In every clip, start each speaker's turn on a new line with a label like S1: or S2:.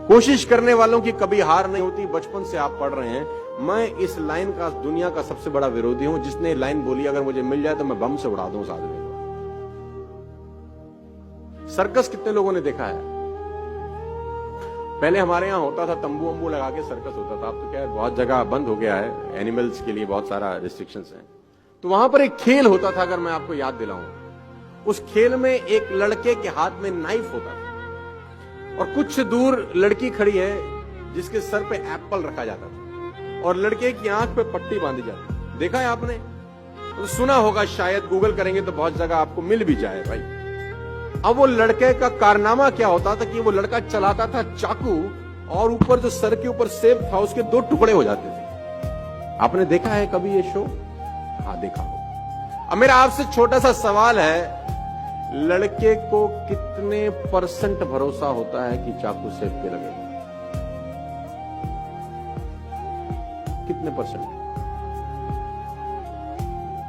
S1: कोशिश करने वालों की कभी हार नहीं होती, बचपन से आप पढ़ रहे हैं। मैं इस लाइन का दुनिया का सबसे बड़ा विरोधी हूं, जिसने लाइन बोली अगर मुझे मिल जाए तो मैं बम से उड़ा दूं उस आदमी को। सर्कस कितने लोगों ने देखा है? पहले हमारे यहां होता था, तंबू वंबू लगा के सर्कस होता था। अब तो क्या बहुत जगह बंद हो गया है, एनिमल्स के लिए बहुत सारा रिस्ट्रिक्शंस है। तो वहां पर एक खेल होता था, अगर मैं आपको याद दिलाऊं, उस खेल में एक लड़के के हाथ में नाइफ होता था और कुछ दूर लड़की खड़ी है जिसके सर पे एप्पल रखा जाता था और लड़के की आंख पे पट्टी बांधी जाती थी। देखा है आपने? तो सुना होगा शायद, गूगल करेंगे तो बहुत जगह आपको मिल भी जाए भाई। अब वो लड़के का कारनामा क्या होता था कि वो लड़का चलाता था चाकू और ऊपर जो सर के ऊपर सेब था उसके 2 टुकड़े हो जाते थे। आपने देखा है कभी ये शो? हाँ, देखा हो। अब मेरा आपसे छोटा सा सवाल है, लड़के को कितने % भरोसा होता है कि चाकू सेब पे लगेगा? कितने %?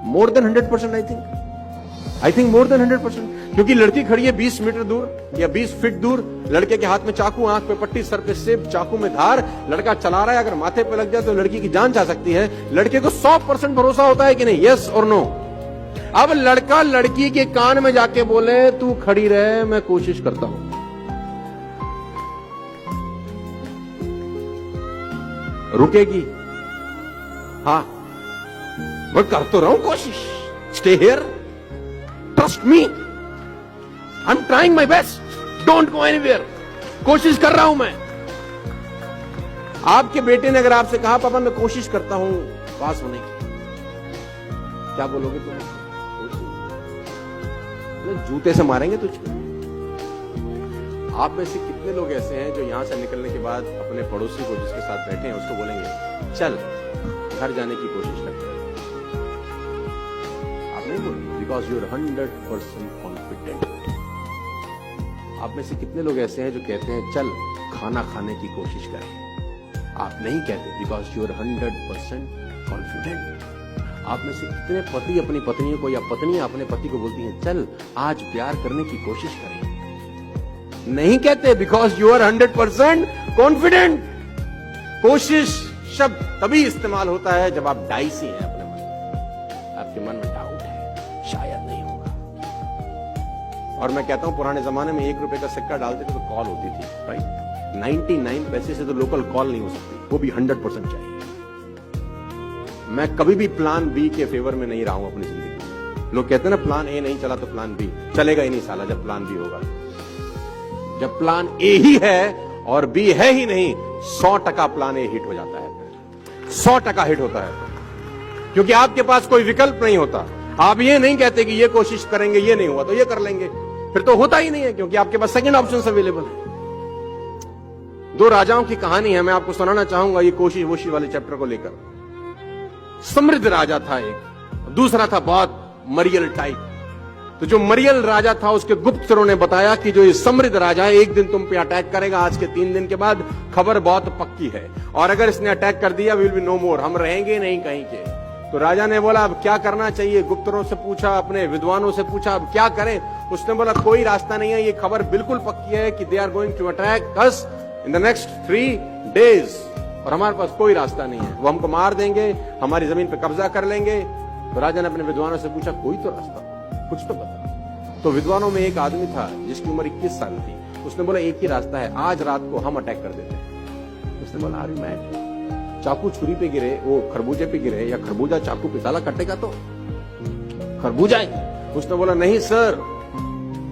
S1: More than 100% I think more than 100%। क्योंकि लड़की खड़ी है 20 मीटर दूर या 20 फीट दूर, लड़के के हाथ में चाकू, आंख पे पट्टी, सर पे सेब, चाकू में धार, लड़का चला रहा है। अगर माथे पे लग जाए तो लड़की की जान जा सकती है। लड़के को 100% भरोसा होता है कि नहीं? यस और नो? अब लड़का लड़की के कान में जाके बोले तू खड़ी रहे, मैं कोशिश करता हूं। रुकेगी? हाँ, मैं कर तो रहा हूं कोशिश। Stay here, trust me, I am trying my best, don't go anywhere. कोशिश कर रहा हूं मैं। आपके बेटे ने अगर आपसे कहा पापा मैं कोशिश करता हूं पास होने की, क्या बोलोगे तुम? जूते से मारेंगे तुझको। आप में से कितने लोग ऐसे हैं जो यहां से निकलने के बाद अपने पड़ोसी को जिसके साथ बैठे हैं उसको बोलेंगे चल घर जाने की कोशिश करते हैं? आप नहीं बोलेंगे, बिकॉज यू आर 100% कॉन्फिडेंट। आप में से कितने लोग ऐसे हैं जो कहते हैं चल खाना खाने की कोशिश करें? आप नहीं कहते, बिकॉज यू आर 100% कॉन्फिडेंट। आप में से कितने पति अपनी पत्नियों को या पत्नी अपने पति को बोलती हैं चल आज प्यार करने की कोशिश करें? नहीं कहते, बिकॉज यू आर 100% कॉन्फिडेंट। कोशिश शब्द तभी इस्तेमाल होता है जब आप डाइसी हैं अपने मन में, आपके मन में डाउट है शायद नहीं होगा। और मैं कहता हूं पुराने जमाने में 1 रुपए का सिक्का डालते थे तो कॉल होती थी, राइट? 99 पैसे से तो लोकल कॉल नहीं हो सकती, वो भी 100% चाहिए। मैं कभी भी प्लान बी के फेवर में नहीं रहा हूं अपनी जिंदगी में। लोग कहते हैं ना प्लान ए नहीं चला तो प्लान बी चलेगा ही नहीं साला। जब प्लान बी होगा, जब प्लान ए ही है और बी है ही नहीं, 100% प्लान ए हिट हो जाता है, 100% हिट होता है। क्योंकि आपके पास कोई विकल्प नहीं होता। आप ये नहीं कहते कि ये कोशिश करेंगे, ये नहीं हुआ तो ये कर लेंगे, फिर तो होता ही नहीं है, क्योंकि आपके पास सेकंड ऑप्शन अवेलेबल है। 2 राजाओं की कहानी है, मैं आपको सुनाना चाहूंगा ये कोशिश वोशी वाले चैप्टर को लेकर। समृद्ध राजा था एक, दूसरा था बहुत मरियल टाइप। तो जो मरियल राजा था उसके गुप्तचरों ने बताया कि जो ये समृद्ध राजा है एक दिन तुम पे अटैक करेगा, आज के 3 दिन के बाद खबर बहुत पक्की है, और अगर इसने अटैक कर दिया विल बी नो मोर, हम रहेंगे नहीं कहीं के। तो राजा ने बोला अब क्या करना चाहिए? गुप्तचरों से पूछा, अपने विद्वानों से पूछा अब क्या करें? उसने बोला कोई रास्ता नहीं है, ये खबर बिल्कुल पक्की है कि they are going to attack us in the next 3 days, और हमारे पास कोई रास्ता नहीं है, वो हमको मार देंगे, हमारी जमीन पे कब्जा कर लेंगे। तो राजा ने अपने विद्वानों से पूछा कोई तो रास्ता, कुछ तो बता। तो विद्वानों में एक आदमी था जिसकी उम्र 21 साल थी। उसने बोला एक ही रास्ता है, आज रात को हम अटैक कर देते हैं। उसने बोला अरे मैं चाकू छुरी पे गिरे, वो खरबूजे पे गिरे, या खरबूजा चाकू पे साला कटेगा तो खरबूजा है। उसने बोला नहीं सर,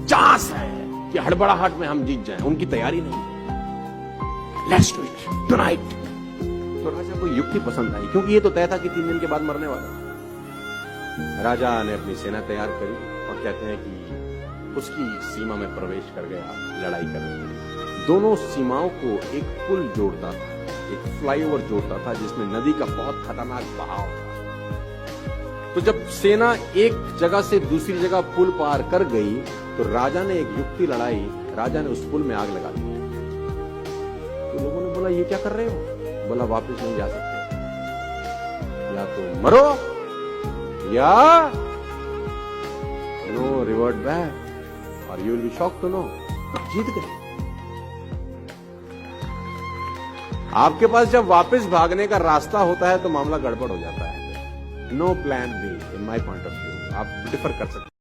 S1: चांस है कि हड़बड़ाहट में हम जीत जाएं, उनकी तैयारी नहीं है, लेट्स डू इट टुनाइट। तो राजा को युक्ति पसंद आई, क्योंकि ये तो तय था कि 3 दिन के बाद मरने वाला। राजा ने अपनी सेना तैयार करी और कहते हैं कि उसकी सीमा में प्रवेश कर गया लड़ाई करने के लिए। दोनों सीमाओं को एक पुल जोड़ता था, एक फ्लाईओवर जोड़ता था जिसमें नदी का बहुत खतरनाक बहाव था। तो जब सेना एक जगह से दूसरी जगह पुल पार कर गई तो राजा ने एक युक्ति लड़ाई, राजा ने उस पुल में आग लगा दी। तो लोगों ने बोला ये क्या कर रहे हो? बोला वापस नहीं जा सकते, या तो मरो या नो रिवर्ट बैक और you will be shocked to know जीत गए। आपके पास जब वापस भागने का रास्ता होता है तो मामला गड़बड़ हो जाता है। No plan B in my point of view. आप डिफर कर सकते हैं।